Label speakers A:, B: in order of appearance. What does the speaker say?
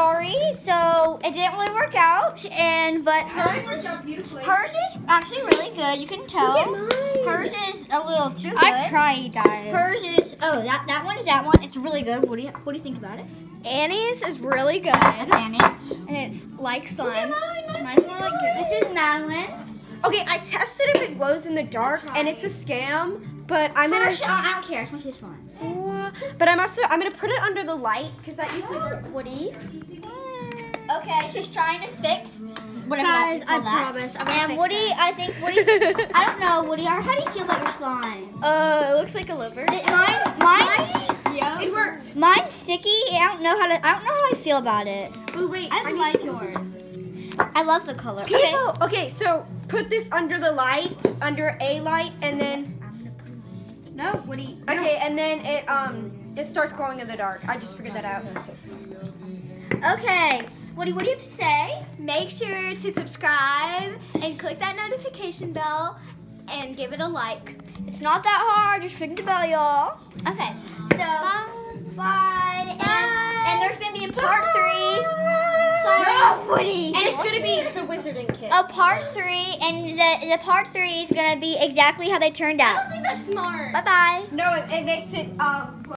A: sorry. So it didn't really work out, but hers is actually really good. You can tell.
B: Look at mine.
A: Hers is a little too good.
C: I've tried, guys.
A: Hers is that one is that one. It's really good. What do you think about it?
C: Annie's is really good.
A: That's Annie's.
C: And it's like slime.
A: Mine's more like good. This is Madeline's.
B: Okay, I tested if it glows in the dark, and it's a scam. But I'm gonna.
A: I don't care. I just want to see this one.
B: But I'm gonna put it under the light because that usually works.
A: Woody. Okay, she's trying to fix whatever
C: Guys,
A: that,
C: I
A: that.
C: promise, I'm gonna
A: And
C: fix
A: Woody,
C: this.
A: I think Woody. I don't know, Woody. How do you feel about your slime?
C: It looks like a liver.
A: Mine.
B: It worked.
A: Mine's sticky. I don't know how I feel about it.
B: Oh wait,
C: I
B: need
C: like
B: to-
C: yours.
A: I love the color.
B: People, okay, so put this under the light, under a light, and then
C: No, Woody.
B: okay, and then it starts glowing in the dark. I just figured that out.
A: Okay. Woody, what do you have to say?
C: Make sure to subscribe and click that notification bell and give it a like.
A: It's not that hard. Just ring the bell, y'all. Okay. So bye. And there's gonna be a part 3. Sorry, Woody.
B: And it's gonna be the wizarding kit.
A: A part 3, and the part 3 is gonna be exactly how they turned out.
C: That's smart.
A: Bye bye.
B: No, it makes it